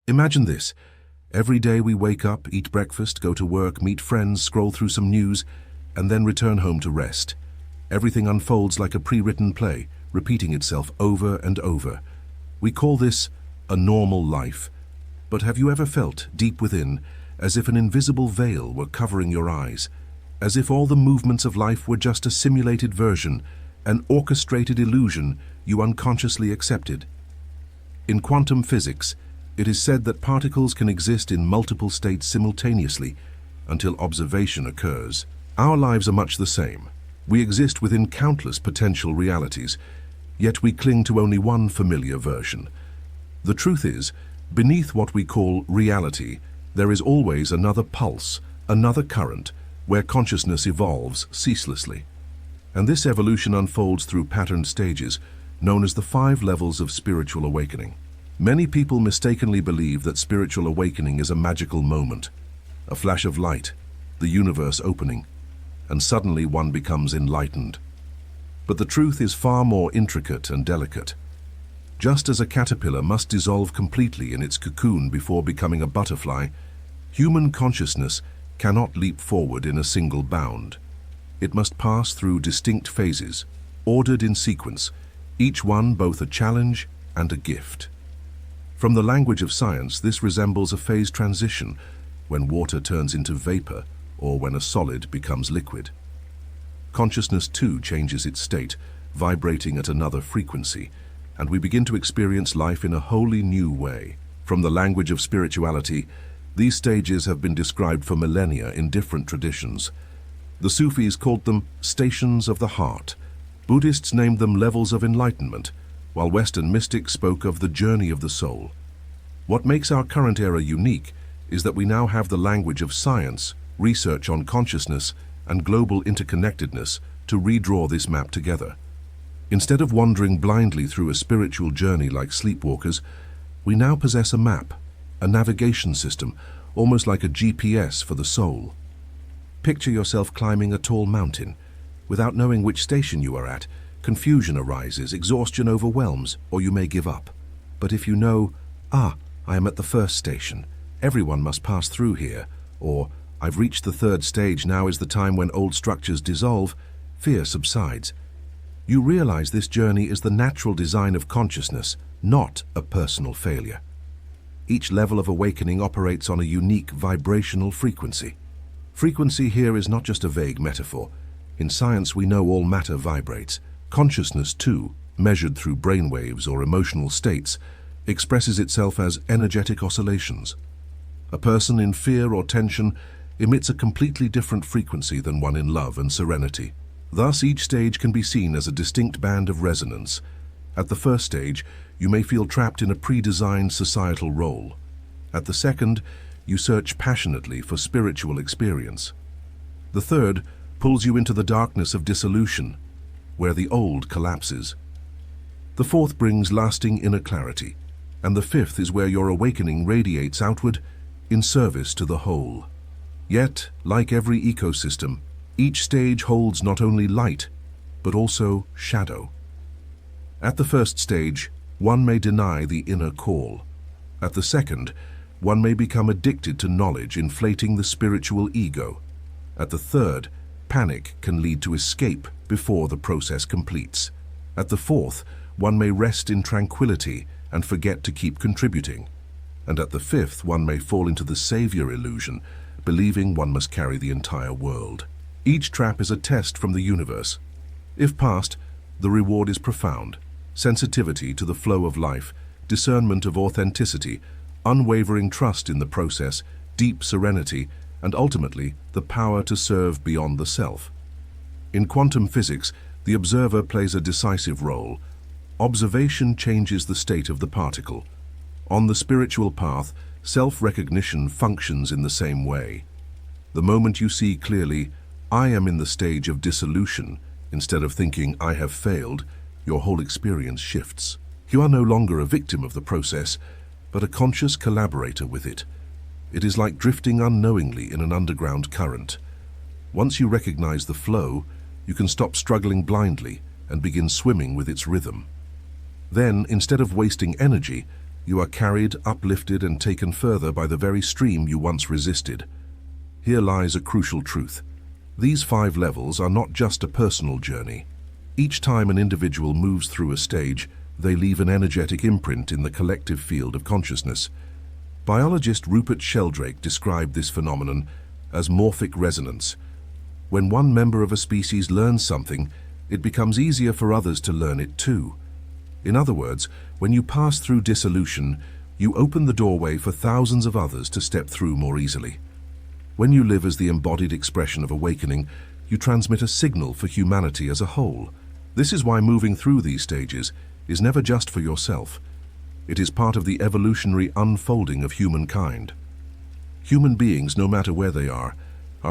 Imagine this. Every day we wake up, eat breakfast, go to work, meet friends, scroll through some news, and then return home to rest. Everything unfolds like a pre-written play, repeating itself over and over. We call this a normal life. But have you ever felt, deep within, as if an invisible veil were covering your eyes? As if all the movements of life were just a simulated version, an orchestrated illusion you unconsciously accepted? In quantum physics, it is said that particles can exist in multiple states simultaneously until observation occurs. Our lives are much the same. We exist within countless potential realities, yet we cling to only one familiar version. The truth is, beneath what we call reality, there is always another pulse, another current, where consciousness evolves ceaselessly. And this evolution unfolds through patterned stages, known as the 5 levels of spiritual awakening. Many people mistakenly believe that spiritual awakening is a magical moment, a flash of light, the universe opening, and suddenly one becomes enlightened. But the truth is far more intricate and delicate. Just as a caterpillar must dissolve completely in its cocoon before becoming a butterfly, human consciousness cannot leap forward in a single bound. It must pass through distinct phases, ordered in sequence, each one both a challenge and a gift. From the language of science, this resembles a phase transition, when water turns into vapor or when a solid becomes liquid. Consciousness too changes its state, vibrating at another frequency, and we begin to experience life in a wholly new way. From the language of spirituality, these stages have been described for millennia in different traditions. The Sufis called them stations of the heart. Buddhists named them levels of enlightenment, while Western mystics spoke of the journey of the soul. What makes our current era unique is that we now have the language of science, research on consciousness, and global interconnectedness to redraw this map together. Instead of wandering blindly through a spiritual journey like sleepwalkers, we now possess a map, a navigation system, almost like a GPS for the soul. Picture yourself climbing a tall mountain. Without knowing which station you are at, confusion arises, exhaustion overwhelms, or you may give up. But if you know, I am at the first station, everyone must pass through here, or I've reached the 3rd stage, now is the time when old structures dissolve, fear subsides. You realize this journey is the natural design of consciousness, not a personal failure. Each level of awakening operates on a unique vibrational frequency. Frequency here is not just a vague metaphor. In science, we know all matter vibrates. Consciousness, too, measured through brainwaves or emotional states, expresses itself as energetic oscillations. A person in fear or tension emits a completely different frequency than one in love and serenity. Thus, each stage can be seen as a distinct band of resonance. At the first stage, you may feel trapped in a pre-designed societal role. At the second, you search passionately for spiritual experience. The third pulls you into the darkness of dissolution, where the old collapses. The fourth brings lasting inner clarity, and the fifth is where your awakening radiates outward in service to the whole. Yet, like every ecosystem, each stage holds not only light, but also shadow. At the first stage, one may deny the inner call. At the second, one may become addicted to knowledge, inflating the spiritual ego. At the third, panic can lead to escape before the process completes. At the fourth, one may rest in tranquility and forget to keep contributing. And at the fifth, one may fall into the savior illusion, believing one must carry the entire world. Each trap is a test from the universe. If passed, the reward is profound: sensitivity to the flow of life, discernment of authenticity, unwavering trust in the process, deep serenity, and ultimately the power to serve beyond the self. In quantum physics, the observer plays a decisive role. Observation changes the state of the particle. On the spiritual path, self-recognition functions in the same way. The moment you see clearly, I am in the stage of dissolution, instead of thinking I have failed, your whole experience shifts. You are no longer a victim of the process, but a conscious collaborator with it. It is like drifting unknowingly in an underground current. Once you recognize the flow, you can stop struggling blindly and begin swimming with its rhythm. Then, instead of wasting energy, You are carried, uplifted, and taken further by the very stream you once resisted. Here lies a crucial truth. These 5 levels are not just a personal journey. Each time an individual moves through a stage, they leave an energetic imprint in the collective field of consciousness. Biologist Rupert Sheldrake described this phenomenon as morphic resonance. When one member of a species learns something, it becomes easier for others to learn it too. In other words, when you pass through dissolution, you open the doorway for thousands of others to step through more easily. When you live as the embodied expression of awakening, you transmit a signal for humanity as a whole. This is why moving through these stages is never just for yourself. It is part of the evolutionary unfolding of humankind. Human beings, no matter where they are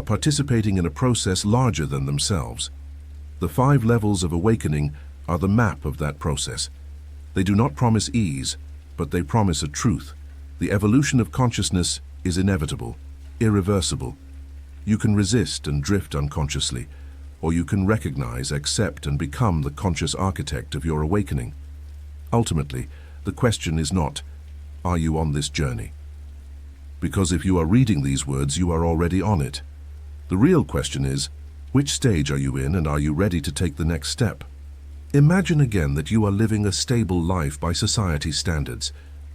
participating in a process larger than themselves. The 5 levels of awakening are the map of that process. They do not promise ease, but they promise a truth. The evolution of consciousness is inevitable, irreversible. You can resist and drift unconsciously, or you can recognize, accept, and become the conscious architect of your awakening. Ultimately, the question is not, are you on this journey? Because if you are reading these words, you are already on it. The real question is, which stage are you in, and are you ready to take the next step? Imagine again that you are living a stable life by society's standards.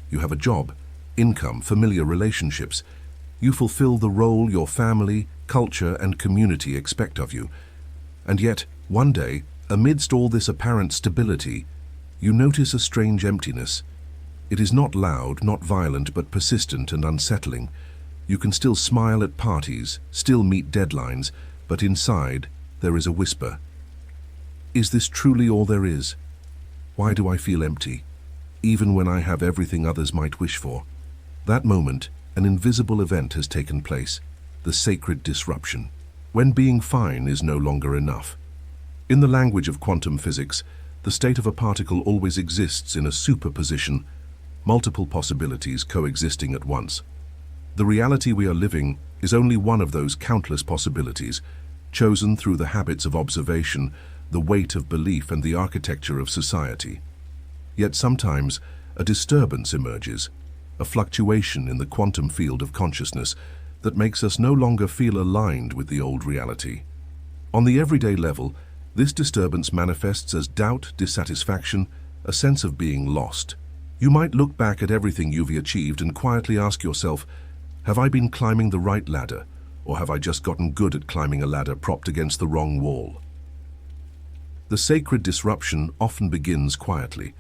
You have a job, income, familiar relationships. You fulfill the role your family, culture, and community expect of you. And yet, one day, amidst all this apparent stability, you notice a strange emptiness. It is not loud, not violent, but persistent and unsettling. You can still smile at parties, still meet deadlines, but inside there is a whisper. Is this truly all there is? Why do I feel empty, even when I have everything others might wish for? That moment, an invisible event has taken place, the sacred disruption, when being fine is no longer enough. In the language of quantum physics, the state of a particle always exists in a superposition, multiple possibilities coexisting at once. The reality we are living is only one of those countless possibilities, chosen through the habits of observation, the weight of belief, and the architecture of society. Yet sometimes a disturbance emerges, a fluctuation in the quantum field of consciousness that makes us no longer feel aligned with the old reality. On the everyday level, this disturbance manifests as doubt, dissatisfaction, a sense of being lost. You might look back at everything you've achieved and quietly ask yourself, have I been climbing the right ladder, or have I just gotten good at climbing a ladder propped against the wrong wall? The sacred disruption often begins quietly.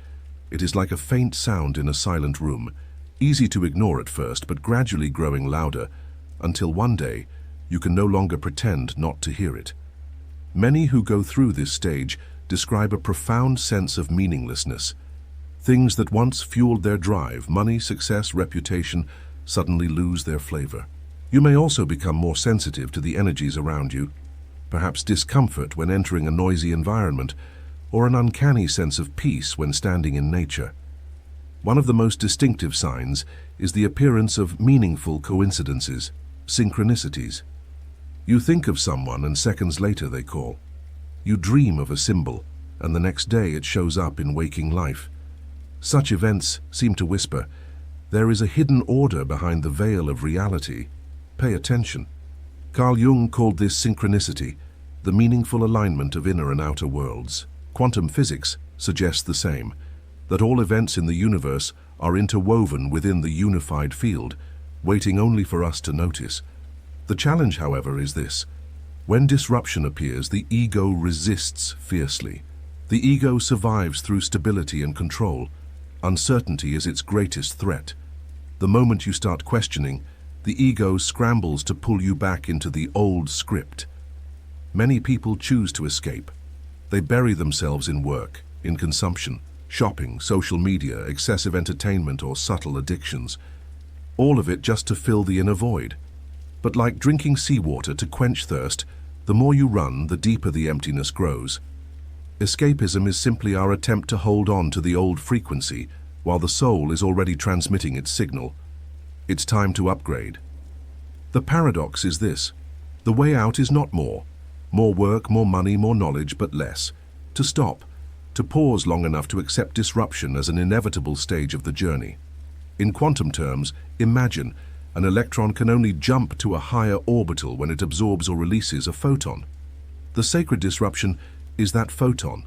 It is like a faint sound in a silent room, easy to ignore at first, but gradually growing louder, until one day you can no longer pretend not to hear it. Many who go through this stage describe a profound sense of meaninglessness. Things that once fueled their drive, money, success, reputation, suddenly lose their flavor. You may also become more sensitive to the energies around you, perhaps discomfort when entering a noisy environment, or an uncanny sense of peace when standing in nature. One of the most distinctive signs is the appearance of meaningful coincidences, synchronicities. You think of someone and seconds later they call. You dream of a symbol, and the next day it shows up in waking life. Such events seem to whisper, there is a hidden order behind the veil of reality. Pay attention. Carl Jung called this synchronicity, the meaningful alignment of inner and outer worlds. Quantum physics suggests the same, that all events in the universe are interwoven within the unified field, waiting only for us to notice. The challenge, however, is this. When disruption appears, the ego resists fiercely. The ego survives through stability and control. Uncertainty is its greatest threat. The moment you start questioning, the ego scrambles to pull you back into the old script. Many people choose to escape. They bury themselves in work, in consumption, shopping, social media, excessive entertainment, or subtle addictions. All of it just to fill the inner void. But like drinking seawater to quench thirst, the more you run, the deeper the emptiness grows. Escapism is simply our attempt to hold on to the old frequency, while the soul is already transmitting its signal. It's time to upgrade. The paradox is this. The way out is not more. More work, more money, more knowledge, but less. To stop. To pause long enough to accept disruption as an inevitable stage of the journey. In quantum terms, imagine an electron can only jump to a higher orbital when it absorbs or releases a photon. The sacred disruption is that photon,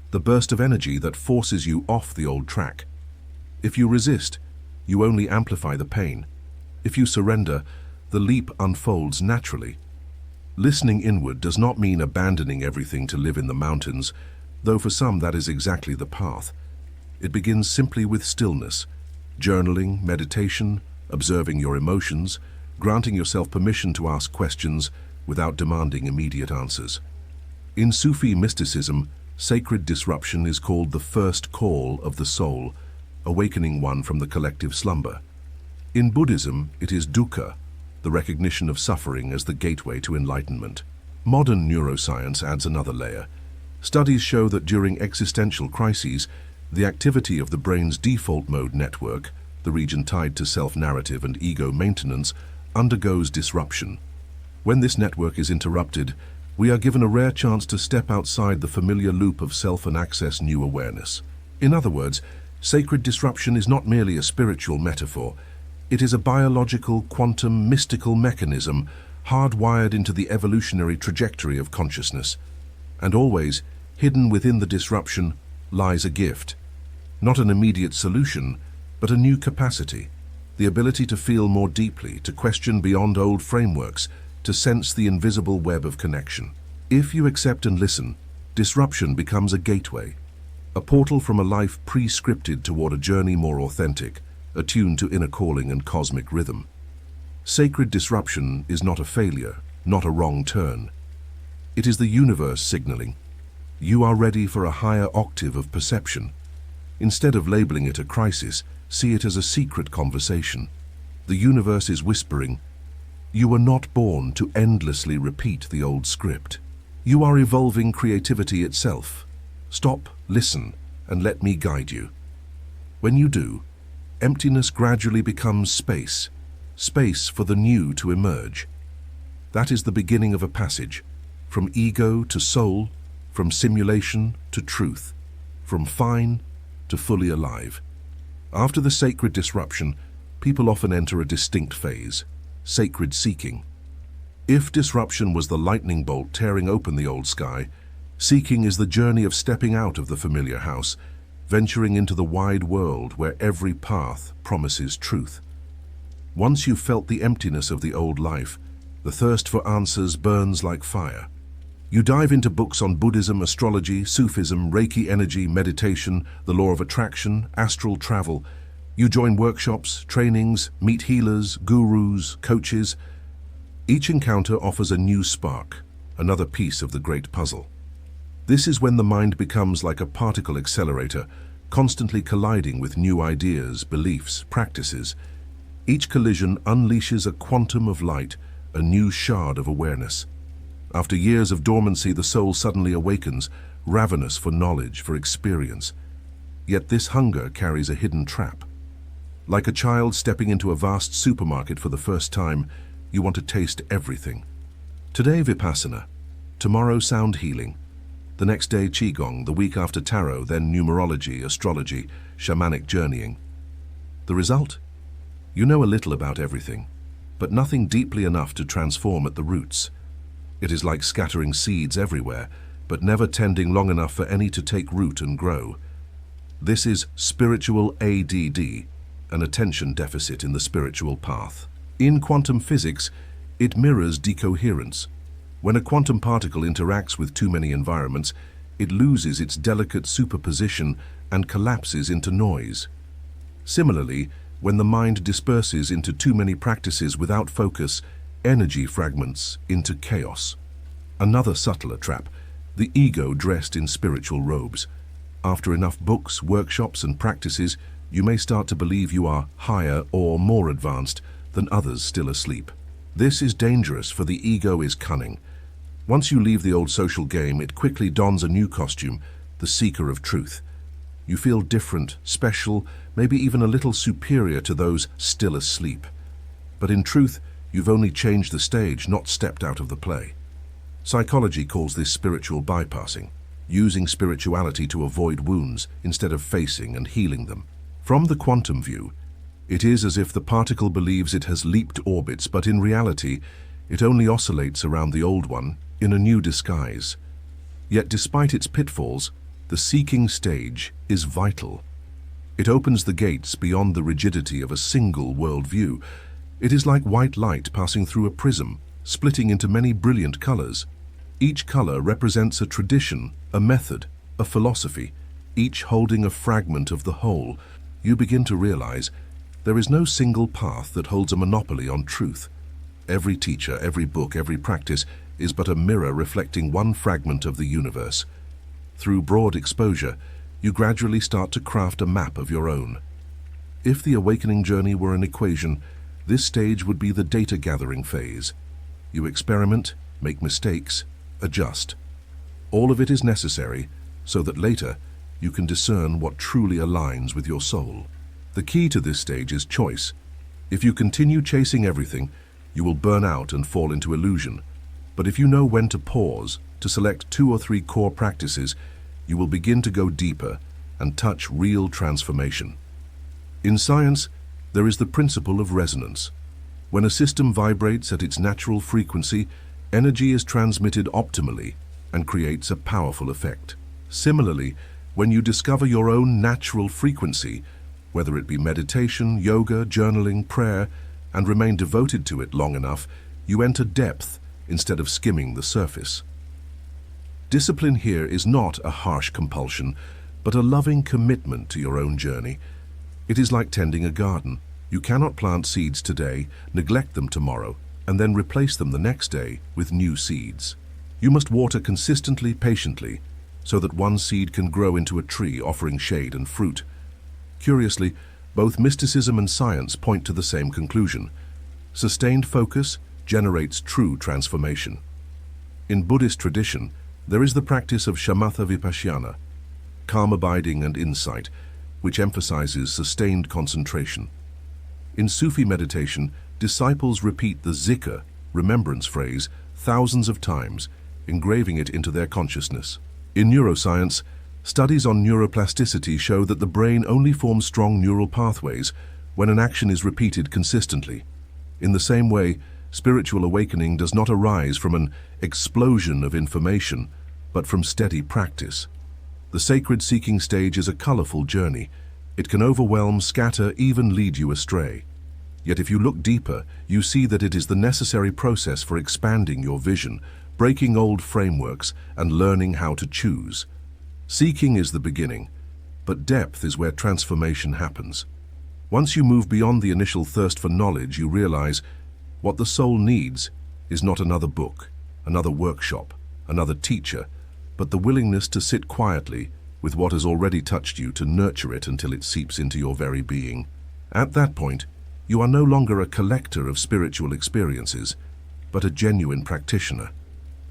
the burst of energy that forces you off the old track. If you resist, you only amplify the pain. If you surrender, the leap unfolds naturally. Listening inward does not mean abandoning everything to live in the mountains, though for some that is exactly the path. It begins simply with stillness, journaling, meditation, observing your emotions, granting yourself permission to ask questions without demanding immediate answers. In Sufi mysticism, sacred disruption is called the first call of the soul, awakening one from the collective slumber. In Buddhism, it is dukkha, the recognition of suffering as the gateway to enlightenment. Modern neuroscience adds another layer. Studies show that during existential crises, the activity of the brain's default mode network, the region tied to self-narrative and ego maintenance, undergoes disruption. When this network is interrupted, we are given a rare chance to step outside the familiar loop of self and access new awareness. In other words, sacred disruption is not merely a spiritual metaphor. It is a biological, quantum, mystical mechanism hardwired into the evolutionary trajectory of consciousness. And always, hidden within the disruption, lies a gift. Not an immediate solution, but a new capacity. The ability to feel more deeply, to question beyond old frameworks, to sense the invisible web of connection. If you accept and listen, disruption becomes a gateway, a portal from a life pre-scripted toward a journey more authentic, attuned to inner calling and cosmic rhythm. Sacred disruption is not a failure, not a wrong turn. It is the universe signaling, you are ready for a higher octave of perception. Instead of labeling it a crisis, see it as a secret conversation. The universe is whispering, you were not born to endlessly repeat the old script. You are evolving creativity itself. Stop, listen, and let me guide you. When you do, emptiness gradually becomes space, space for the new to emerge. That is the beginning of a passage, from ego to soul, from simulation to truth, from fine to fully alive. After the sacred disruption, people often enter a distinct phase, sacred seeking. If disruption was the lightning bolt tearing open the old sky, seeking is the journey of stepping out of the familiar house, venturing into the wide world where every path promises truth. Once you've felt the emptiness of the old life, the thirst for answers burns like fire. You dive into books on Buddhism, astrology, Sufism, Reiki energy, meditation, the law of attraction, astral travel. You join workshops, trainings, meet healers, gurus, coaches. Each encounter offers a new spark, another piece of the great puzzle. This is when the mind becomes like a particle accelerator, constantly colliding with new ideas, beliefs, practices. Each collision unleashes a quantum of light, a new shard of awareness. After years of dormancy, the soul suddenly awakens, ravenous for knowledge, for experience. Yet this hunger carries a hidden trap. Like a child stepping into a vast supermarket for the first time, you want to taste everything. Today, Vipassana. Tomorrow, sound healing. The next day, Qigong. The week after, Tarot. Then numerology, astrology, shamanic journeying. The result? You know a little about everything, but nothing deeply enough to transform at the roots. It is like scattering seeds everywhere, but never tending long enough for any to take root and grow. This is spiritual ADD, an attention deficit in the spiritual path. In quantum physics, it mirrors decoherence. When a quantum particle interacts with too many environments, it loses its delicate superposition and collapses into noise. Similarly, when the mind disperses into too many practices without focus, energy fragments into chaos. Another subtler trap, the ego dressed in spiritual robes. After enough books, workshops, and practices, you may start to believe you are higher or more advanced than others still asleep. This is dangerous, for the ego is cunning. Once you leave the old social game, it quickly dons a new costume, the seeker of truth. You feel different, special, maybe even a little superior to those still asleep. But in truth, you've only changed the stage, not stepped out of the play. Psychology calls this spiritual bypassing, using spirituality to avoid wounds instead of facing and healing them. From the quantum view, It is as if the particle believes it has leaped orbits, but in reality, it only oscillates around the old one in a new disguise. Yet despite its pitfalls, the seeking stage is vital. It opens the gates beyond the rigidity of a single worldview. It is like white light passing through a prism, splitting into many brilliant colors. Each color represents a tradition, a method, a philosophy, each holding a fragment of the whole. You begin to realize there is no single path that holds a monopoly on truth. Every teacher, every book, every practice is but a mirror reflecting one fragment of the universe. Through broad exposure, you gradually start to craft a map of your own. If the awakening journey were an equation, this stage would be the data-gathering phase. You experiment, make mistakes, adjust. All of it is necessary so that later you can discern what truly aligns with your soul. The key to this stage is choice. If you continue chasing everything, you will burn out and fall into illusion. But if you know when to pause, to select 2 or 3 core practices, you will begin to go deeper and touch real transformation. In science, there is the principle of resonance. When a system vibrates at its natural frequency, energy is transmitted optimally and creates a powerful effect. Similarly, when you discover your own natural frequency, whether it be meditation, yoga, journaling, prayer, and remain devoted to it long enough, you enter depth instead of skimming the surface. Discipline here is not a harsh compulsion, but a loving commitment to your own journey. It is like tending a garden. You cannot plant seeds today, neglect them tomorrow, and then replace them the next day with new seeds. You must water consistently, patiently, so that one seed can grow into a tree offering shade and fruit. Curiously, both mysticism and science point to the same conclusion. Sustained focus generates true transformation. In Buddhist tradition, there is the practice of shamatha vipassana, calm abiding and insight, which emphasizes sustained concentration. In Sufi meditation, disciples repeat the zikr, remembrance phrase, thousands of times, engraving it into their consciousness. In neuroscience, studies on neuroplasticity show that the brain only forms strong neural pathways when an action is repeated consistently. In the same way, spiritual awakening does not arise from an explosion of information, but from steady practice. The sacred seeking stage is a colorful journey. It can overwhelm, scatter, even lead you astray. Yet if you look deeper, you see that it is the necessary process for expanding your vision, breaking old frameworks, and learning how to choose. Seeking is the beginning, but depth is where transformation happens. Once you move beyond the initial thirst for knowledge, you realize what the soul needs is not another book, another workshop, another teacher, but the willingness to sit quietly with what has already touched you, to nurture it until it seeps into your very being. At that point, you are no longer a collector of spiritual experiences, but a genuine practitioner.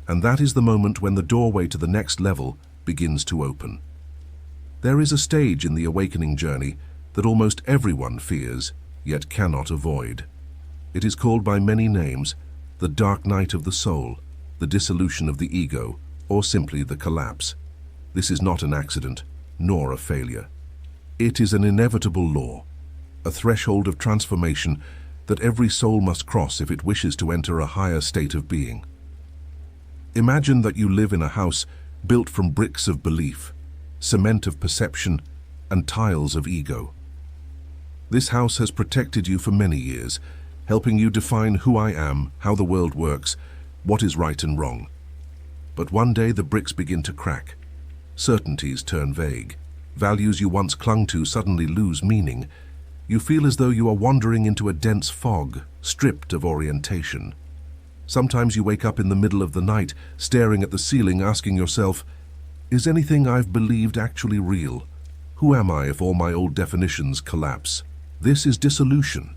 And that is the moment when the doorway to the next level begins to open. There is a stage in the awakening journey that almost everyone fears, yet cannot avoid. It is called by many names: the dark night of the soul, the dissolution of the ego, or simply the collapse. This is not an accident, nor a failure. It is an inevitable law, a threshold of transformation that every soul must cross if it wishes to enter a higher state of being. Imagine that you live in a house built from bricks of belief, cement of perception, and tiles of ego. This house has protected you for many years, helping you define who I am, how the world works, what is right and wrong. But one day the bricks begin to crack. Certainties turn vague. Values you once clung to suddenly lose meaning. You feel as though you are wandering into a dense fog, stripped of orientation. Sometimes you wake up in the middle of the night, staring at the ceiling, asking yourself, is anything I've believed actually real? Who am I if all my old definitions collapse? This is dissolution,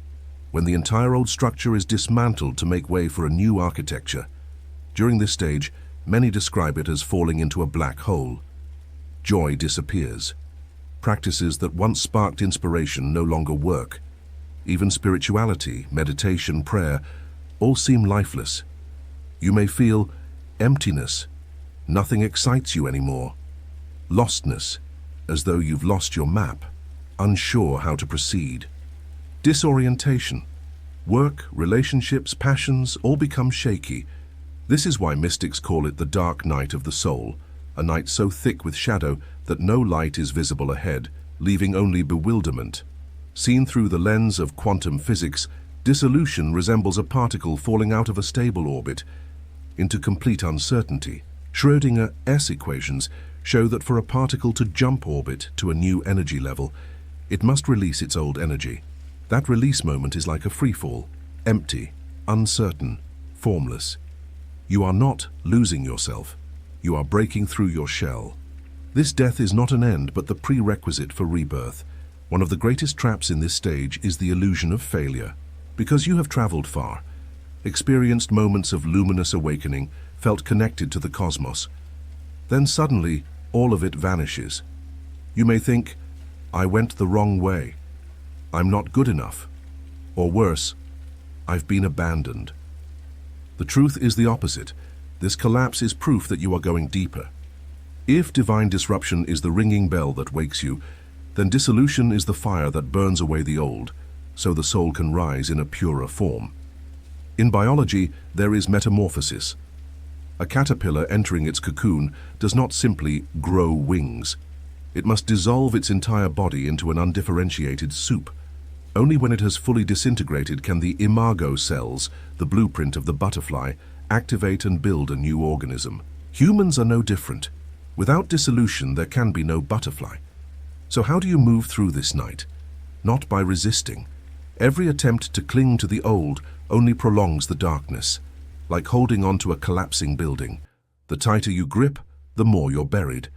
when the entire old structure is dismantled to make way for a new architecture. During this stage, many describe it as falling into a black hole. Joy disappears. Practices that once sparked inspiration no longer work. Even spirituality, meditation, prayer, all seem lifeless. You may feel emptiness. Nothing excites you anymore. Lostness, as though you've lost your map, unsure how to proceed. Disorientation. Work, relationships, passions all become shaky. This is why mystics call it the dark night of the soul, a night so thick with shadow that no light is visible ahead, leaving only bewilderment. Seen through the lens of quantum physics, dissolution resembles a particle falling out of a stable orbit into complete uncertainty. Schrödinger's equations show that for a particle to jump orbit to a new energy level, it must release its old energy. That release moment is like a freefall, empty, uncertain, formless. You are not losing yourself. You are breaking through your shell. This death is not an end, but the prerequisite for rebirth. One of the greatest traps in this stage is the illusion of failure. Because you have traveled far, experienced moments of luminous awakening, felt connected to the cosmos, then suddenly all of it vanishes. You may think, I went the wrong way. I'm not good enough. Or worse, I've been abandoned. The truth is the opposite. This collapse is proof that you are going deeper. If divine disruption is the ringing bell that wakes you, then dissolution is the fire that burns away the old, so the soul can rise in a purer form. In biology, there is metamorphosis. A caterpillar entering its cocoon does not simply grow wings. It must dissolve its entire body into an undifferentiated soup. Only when it has fully disintegrated can the imago cells, the blueprint of the butterfly, activate and build a new organism. Humans are no different. Without dissolution, there can be no butterfly. So how do you move through this night? Not by resisting. Every attempt to cling to the old only prolongs the darkness, like holding on to a collapsing building. The tighter you grip, the more you're buried.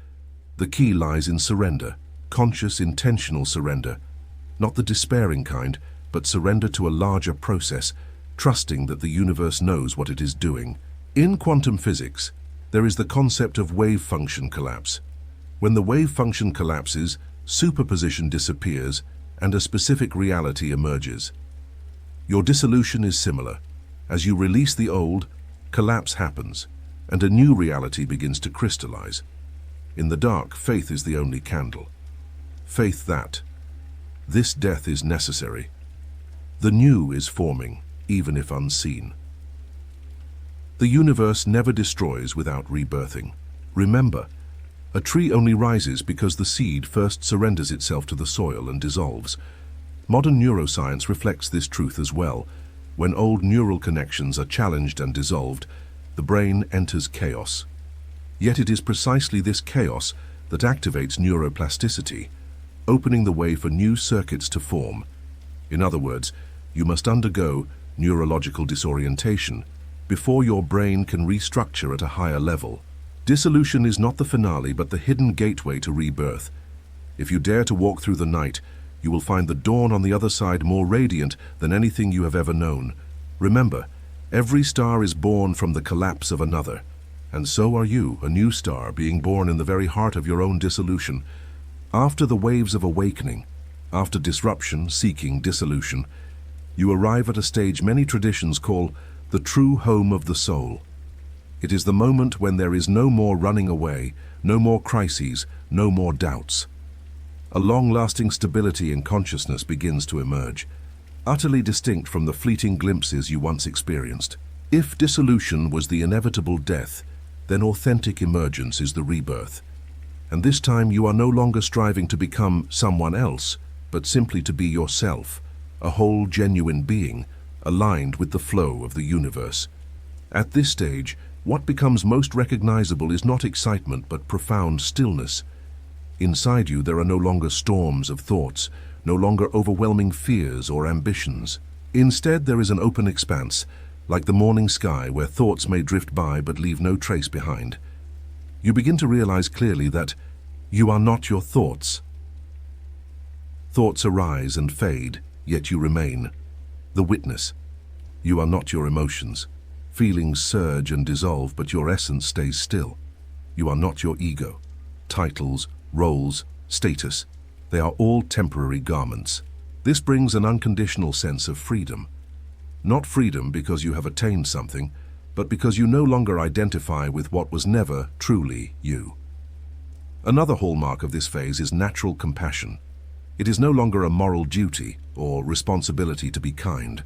The key lies in surrender, conscious, intentional surrender. Not the despairing kind, but surrender to a larger process, trusting that the universe knows what it is doing. In quantum physics, there is the concept of wave function collapse. When the wave function collapses, superposition disappears and a specific reality emerges. Your dissolution is similar. As you release the old, collapse happens, and a new reality begins to crystallize. In the dark, faith is the only candle. Faith that this death is necessary. The new is forming, even if unseen. The universe never destroys without rebirthing. Remember, a tree only rises because the seed first surrenders itself to the soil and dissolves. Modern neuroscience reflects this truth as well. When old neural connections are challenged and dissolved, the brain enters chaos. Yet it is precisely this chaos that activates neuroplasticity, opening the way for new circuits to form. In other words, you must undergo neurological disorientation before your brain can restructure at a higher level. Dissolution is not the finale, but the hidden gateway to rebirth. If you dare to walk through the night, you will find the dawn on the other side more radiant than anything you have ever known. Remember, every star is born from the collapse of another, and so are you, a new star being born in the very heart of your own dissolution. After the waves of awakening, after disruption seeking dissolution, you arrive at a stage many traditions call the true home of the soul. It is the moment when there is no more running away, no more crises, no more doubts. A long-lasting stability in consciousness begins to emerge, utterly distinct from the fleeting glimpses you once experienced. If dissolution was the inevitable death, then authentic emergence is the rebirth. And this time you are no longer striving to become someone else, but simply to be yourself, a whole genuine being, aligned with the flow of the universe. At this stage, what becomes most recognizable is not excitement but profound stillness. Inside you there are no longer storms of thoughts, no longer overwhelming fears or ambitions. Instead there is an open expanse, like the morning sky where thoughts may drift by but leave no trace behind. You begin to realize clearly that you are not your thoughts. Thoughts arise and fade, yet you remain. The witness. You are not your emotions. Feelings surge and dissolve, but your essence stays still. You are not your ego. Titles, roles, status, they are all temporary garments. This brings an unconditional sense of freedom. Not freedom because you have attained something, but because you no longer identify with what was never truly you. Another hallmark of this phase is natural compassion. It is no longer a moral duty or responsibility to be kind.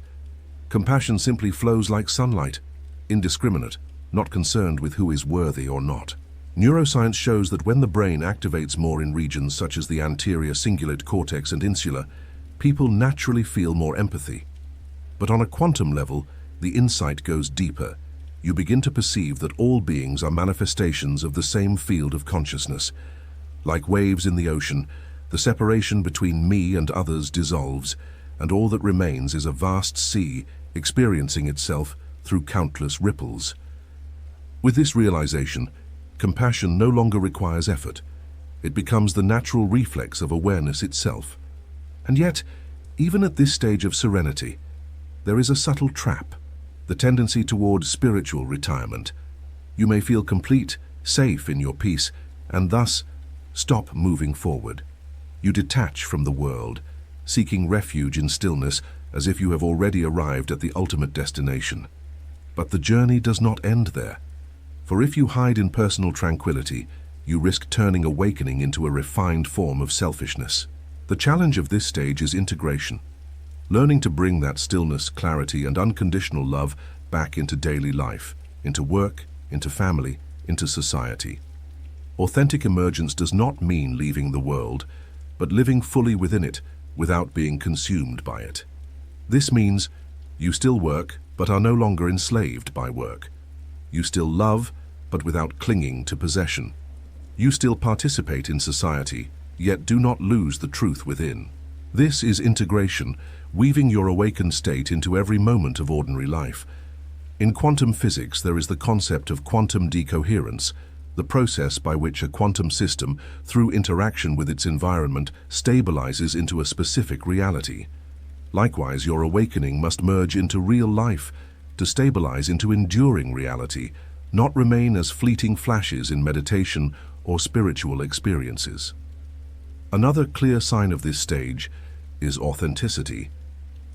Compassion simply flows like sunlight, indiscriminate, not concerned with who is worthy or not. Neuroscience shows that when the brain activates more in regions such as the anterior cingulate cortex and insula, people naturally feel more empathy. But on a quantum level, the insight goes deeper. You begin to perceive that all beings are manifestations of the same field of consciousness. Like waves in the ocean, the separation between me and others dissolves, and all that remains is a vast sea experiencing itself through countless ripples. With this realization, compassion no longer requires effort. It becomes the natural reflex of awareness itself. And yet, even at this stage of serenity, there is a subtle trap, the tendency toward spiritual retirement. You may feel complete, safe in your peace, and thus stop moving forward. You detach from the world, seeking refuge in stillness as if you have already arrived at the ultimate destination. But the journey does not end there. For if you hide in personal tranquility, you risk turning awakening into a refined form of selfishness. The challenge of this stage is integration, learning to bring that stillness, clarity, and unconditional love back into daily life, into work, into family, into society. Authentic emergence does not mean leaving the world, but living fully within it without being consumed by it. This means you still work, but are no longer enslaved by work. You still love, but without clinging to possession. You still participate in society, yet do not lose the truth within. This is integration, weaving your awakened state into every moment of ordinary life. In quantum physics, there is the concept of quantum decoherence, the process by which a quantum system, through interaction with its environment, stabilizes into a specific reality. Likewise, your awakening must merge into real life, to stabilize into enduring reality, not remain as fleeting flashes in meditation or spiritual experiences. Another clear sign of this stage is authenticity.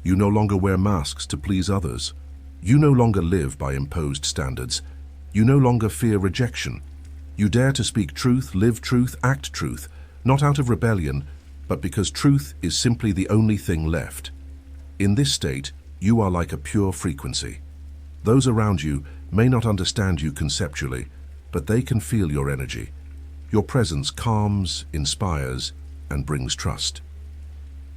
You no longer wear masks to please others. You no longer live by imposed standards. You no longer fear rejection. You dare to speak truth, live truth, act truth, not out of rebellion, but because truth is simply the only thing left. In this state, you are like a pure frequency. Those around you may not understand you conceptually, but they can feel your energy. Your presence calms, inspires, and brings trust.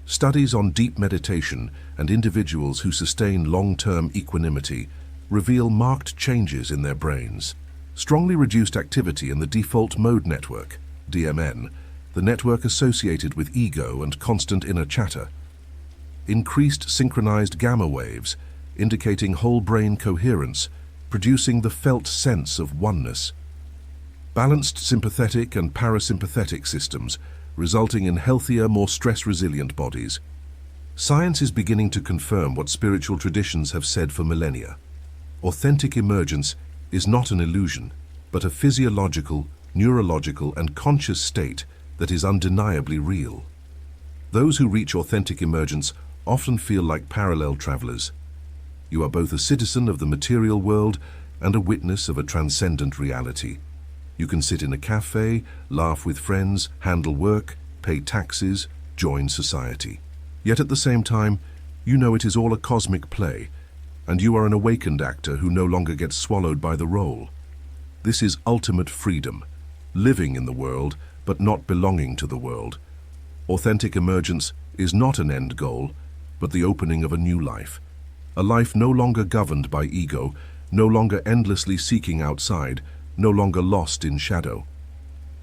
Studies on deep meditation and individuals who sustain long-term equanimity reveal marked changes in their brains. Strongly reduced activity in the default mode network, DMN, the network associated with ego and constant inner chatter. Increased synchronized gamma waves, indicating whole brain coherence, producing the felt sense of oneness. Balanced sympathetic and parasympathetic systems, resulting in healthier, more stress-resilient bodies. Science is beginning to confirm what spiritual traditions have said for millennia. Authentic emergence is not an illusion, but a physiological, neurological, and conscious state that is undeniably real. Those who reach authentic emergence often feel like parallel travelers. You are both a citizen of the material world and a witness of a transcendent reality. You can sit in a cafe, laugh with friends, handle work, pay taxes, join society. Yet at the same time, you know it is all a cosmic play, and you are an awakened actor who no longer gets swallowed by the role. This is ultimate freedom, living in the world, but not belonging to the world. Authentic emergence is not an end goal, but the opening of a new life. A life no longer governed by ego, no longer endlessly seeking outside, no longer lost in shadow.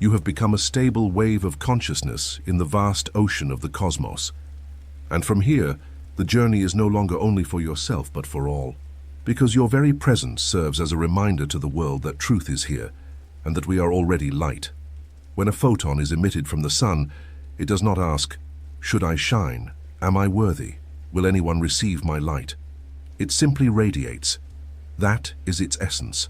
You have become a stable wave of consciousness in the vast ocean of the cosmos. And from here, the journey is no longer only for yourself but for all, because your very presence serves as a reminder to the world that truth is here, and that we are already light. When a photon is emitted from the sun, it does not ask, "Should I shine? Am I worthy? Will anyone receive my light?" It simply radiates. That is its essence.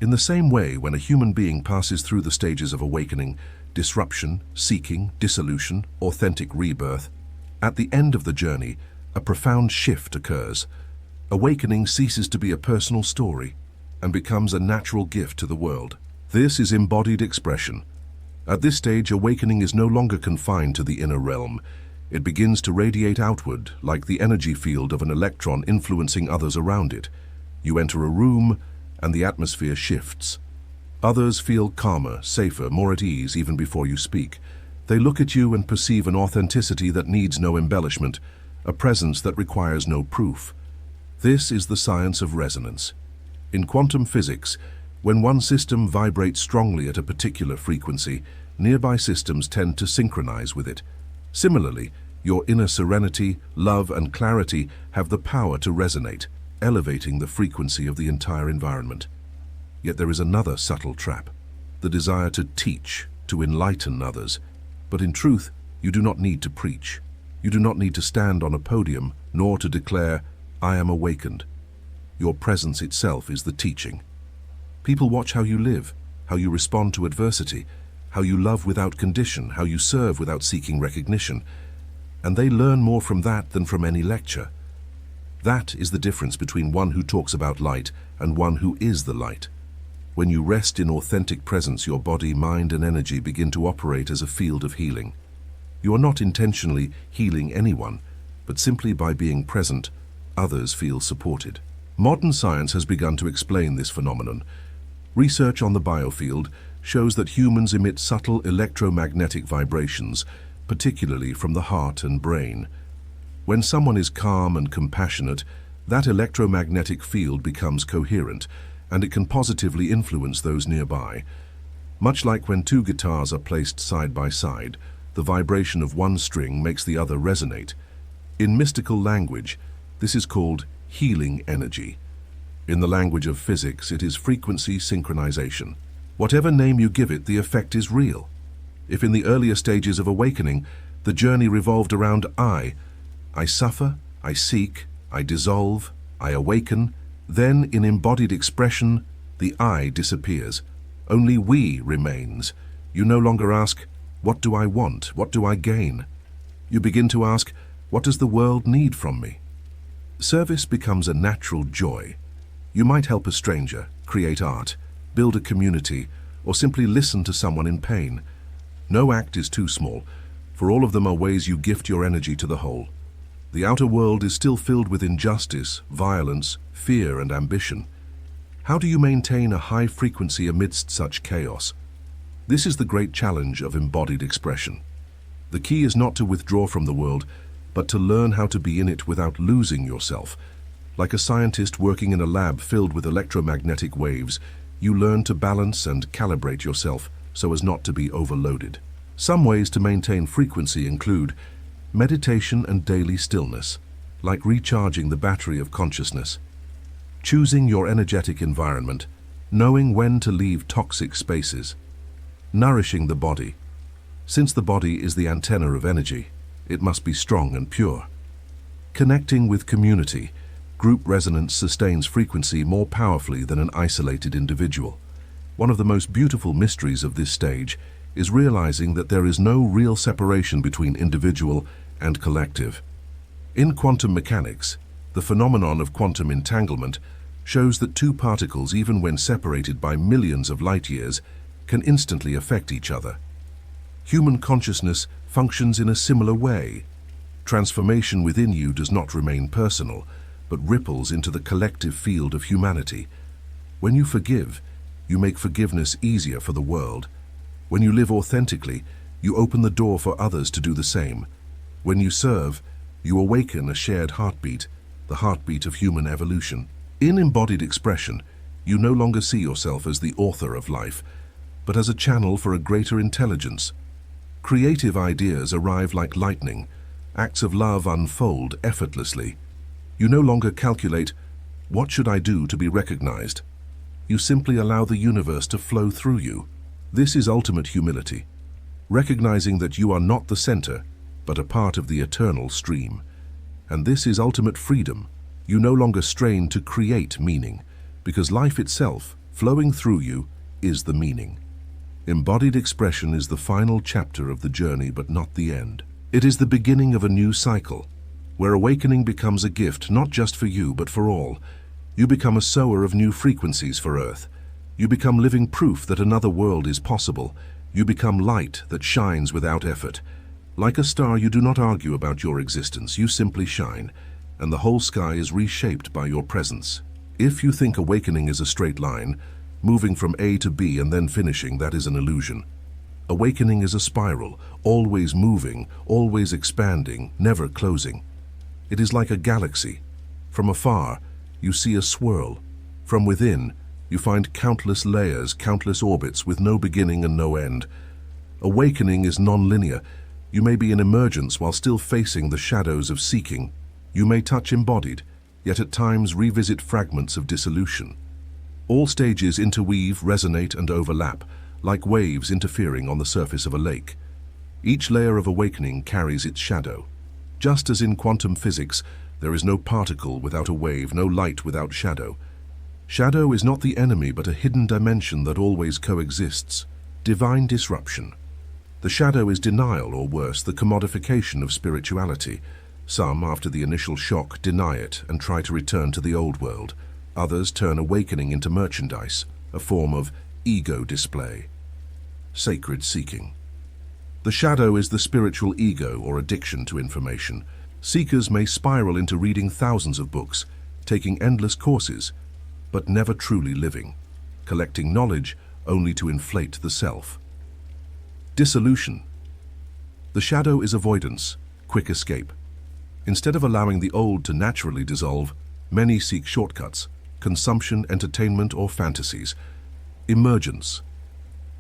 In the same way, when a human being passes through the stages of awakening, disruption, seeking, dissolution, authentic rebirth, at the end of the journey, a profound shift occurs. Awakening ceases to be a personal story and becomes a natural gift to the world. This is embodied expression, At this stage, awakening is no longer confined to the inner realm. It begins to radiate outward, like the energy field of an electron influencing others around it. You enter a room, and the atmosphere shifts. Others feel calmer, safer, more at ease even before you speak. They look at you and perceive an authenticity that needs no embellishment, a presence that requires no proof. This is the science of resonance. In quantum physics, when one system vibrates strongly at a particular frequency, nearby systems tend to synchronize with it. Similarly, your inner serenity, love, and clarity have the power to resonate, elevating the frequency of the entire environment. Yet there is another subtle trap, the desire to teach, to enlighten others. But in truth, you do not need to preach. You do not need to stand on a podium, nor to declare, "I am awakened." Your presence itself is the teaching. People watch how you live, how you respond to adversity, how you love without condition, how you serve without seeking recognition. And they learn more from that than from any lecture. That is the difference between one who talks about light and one who is the light. When you rest in authentic presence, your body, mind, and energy begin to operate as a field of healing. You are not intentionally healing anyone, but simply by being present, others feel supported. Modern science has begun to explain this phenomenon. Research on the biofield shows that humans emit subtle electromagnetic vibrations, particularly from the heart and brain. When someone is calm and compassionate, that electromagnetic field becomes coherent, and it can positively influence those nearby. Much like when two guitars are placed side by side, the vibration of one string makes the other resonate. In mystical language, this is called healing energy. In the language of physics, it is frequency synchronization. Whatever name you give it, the effect is real. If in the earlier stages of awakening, the journey revolved around I suffer, I seek, I dissolve, I awaken, then in embodied expression, the I disappears. Only we remains. You no longer ask, "What do I want? What do I gain?" You begin to ask, "What does the world need from me?" Service becomes a natural joy. You might help a stranger, create art, build a community, or simply listen to someone in pain. No act is too small, for all of them are ways you gift your energy to the whole. The outer world is still filled with injustice, violence, fear, and ambition. How do you maintain a high frequency amidst such chaos? This is the great challenge of embodied expression. The key is not to withdraw from the world, but to learn how to be in it without losing yourself. Like a scientist working in a lab filled with electromagnetic waves, you learn to balance and calibrate yourself so as not to be overloaded. Some ways to maintain frequency include meditation and daily stillness, like recharging the battery of consciousness. Choosing your energetic environment, knowing when to leave toxic spaces. Nourishing the body. Since the body is the antenna of energy, it must be strong and pure. Connecting with community. Group resonance sustains frequency more powerfully than an isolated individual. One of the most beautiful mysteries of this stage is realizing that there is no real separation between individual and collective. In quantum mechanics, the phenomenon of quantum entanglement shows that two particles, even when separated by millions of light years, can instantly affect each other. Human consciousness functions in a similar way. Transformation within you does not remain personal, but ripples into the collective field of humanity. When you forgive, you make forgiveness easier for the world. When you live authentically, you open the door for others to do the same. When you serve, you awaken a shared heartbeat, the heartbeat of human evolution. In embodied expression, you no longer see yourself as the author of life, but as a channel for a greater intelligence. Creative ideas arrive like lightning. Acts of love unfold effortlessly. You no longer calculate, "What should I do to be recognized?" You simply allow the universe to flow through you. This is ultimate humility, recognizing that you are not the center, but a part of the eternal stream. And this is ultimate freedom. You no longer strain to create meaning, because life itself, flowing through you, is the meaning. Embodied expression is the final chapter of the journey, but not the end. It is the beginning of a new cycle, where awakening becomes a gift not just for you, but for all. You become a sower of new frequencies for Earth. You become living proof that another world is possible. You become light that shines without effort. Like a star, you do not argue about your existence, you simply shine, and the whole sky is reshaped by your presence. If you think awakening is a straight line, moving from A to B and then finishing, that is an illusion. Awakening is a spiral, always moving, always expanding, never closing. It is like a galaxy. From afar, you see a swirl. From within, you find countless layers, countless orbits with no beginning and no end. Awakening is non-linear. You may be in emergence while still facing the shadows of seeking. You may touch embodied, yet at times revisit fragments of dissolution. All stages interweave, resonate, and overlap, like waves interfering on the surface of a lake. Each layer of awakening carries its shadow. Just as in quantum physics, there is no particle without a wave, no light without shadow. Shadow is not the enemy, but a hidden dimension that always coexists. Divine disruption. The shadow is denial, or worse, the commodification of spirituality. Some, after the initial shock, deny it and try to return to the old world. Others turn awakening into merchandise, a form of ego display. Sacred seeking. The shadow is the spiritual ego or addiction to information. Seekers may spiral into reading thousands of books, taking endless courses, but never truly living, collecting knowledge only to inflate the self. Dissolution. The shadow is avoidance, quick escape. Instead of allowing the old to naturally dissolve, many seek shortcuts, consumption, entertainment, or fantasies. Emergence.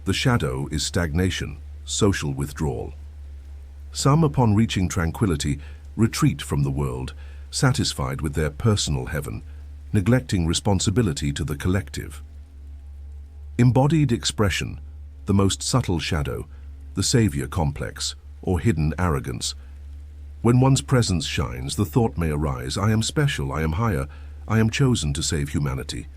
The shadow is stagnation, social withdrawal. Some, upon reaching tranquility, retreat from the world, satisfied with their personal heaven, neglecting responsibility to the collective. Embodied expression, the most subtle shadow, the savior complex, or hidden arrogance. When one's presence shines, the thought may arise, I am special, I am higher, I am chosen to save humanity.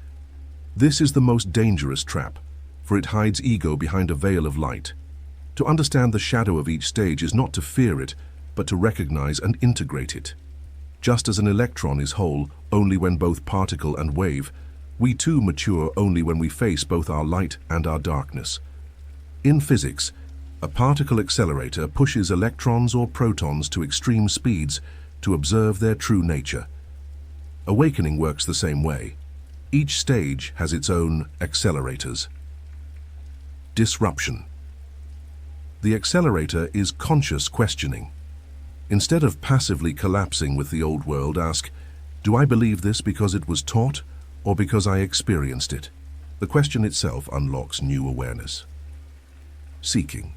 This is the most dangerous trap, for it hides ego behind a veil of light. To understand the shadow of each stage is not to fear it, but to recognize and integrate it. Just as an electron is whole only when both particle and wave, we too mature only when we face both our light and our darkness. In physics, a particle accelerator pushes electrons or protons to extreme speeds to observe their true nature. Awakening works the same way. Each stage has its own accelerators. Disruption. The accelerator is conscious questioning. Instead of passively collapsing with the old world, ask, do I believe this because it was taught or because I experienced it? The question itself unlocks new awareness. Seeking.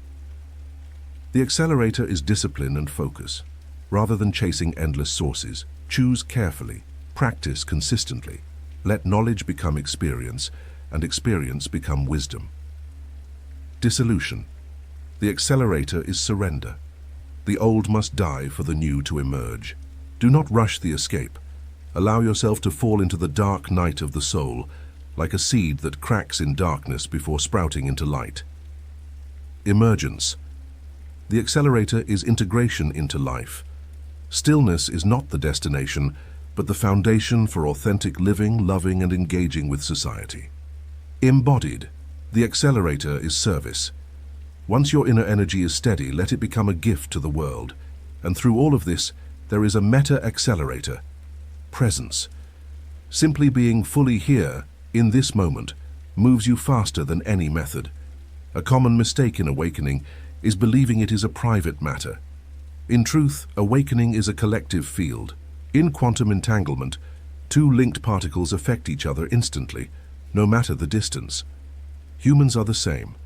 The accelerator is discipline and focus. Rather than chasing endless sources, choose carefully, practice consistently. Let knowledge become experience, and experience become wisdom. Dissolution. The accelerator is surrender. The old must die for the new to emerge. Do not rush the escape. Allow yourself to fall into the dark night of the soul, like a seed that cracks in darkness before sprouting into light. Emergence. The accelerator is integration into life. Stillness is not the destination, but the foundation for authentic living, loving, and engaging with society. Embodied. The accelerator is service. Once your inner energy is steady, let it become a gift to the world. And through all of this, there is a meta-accelerator. Presence. Simply being fully here, in this moment, moves you faster than any method. A common mistake in awakening is believing it is a private matter. In truth, awakening is a collective field. In quantum entanglement, two linked particles affect each other instantly, no matter the distance. Humans are the same.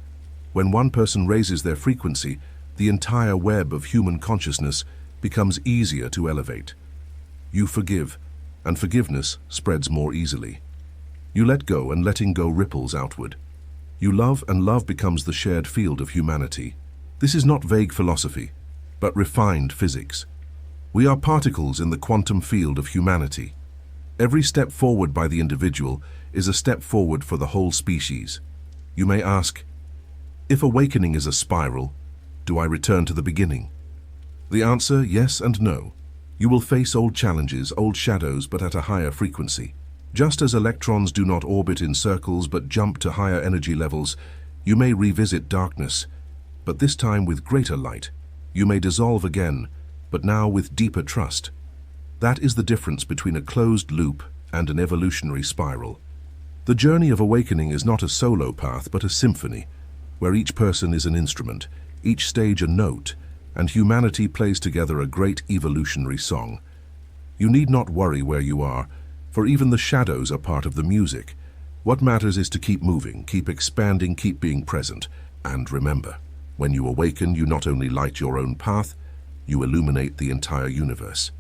When one person raises their frequency, the entire web of human consciousness becomes easier to elevate. You forgive, and forgiveness spreads more easily. You let go, and letting go ripples outward. You love, and love becomes the shared field of humanity. This is not vague philosophy, but refined physics. We are particles in the quantum field of humanity. Every step forward by the individual is a step forward for the whole species. You may ask, if awakening is a spiral, do I return to the beginning? The answer, yes and no. You will face old challenges, old shadows, but at a higher frequency. Just as electrons do not orbit in circles but jump to higher energy levels, you may revisit darkness, but this time with greater light. You may dissolve again, but now with deeper trust. That is the difference between a closed loop and an evolutionary spiral. The journey of awakening is not a solo path, but a symphony, where each person is an instrument, each stage a note, and humanity plays together a great evolutionary song. You need not worry where you are, for even the shadows are part of the music. What matters is to keep moving, keep expanding, keep being present. And remember, when you awaken, you not only light your own path, you illuminate the entire universe.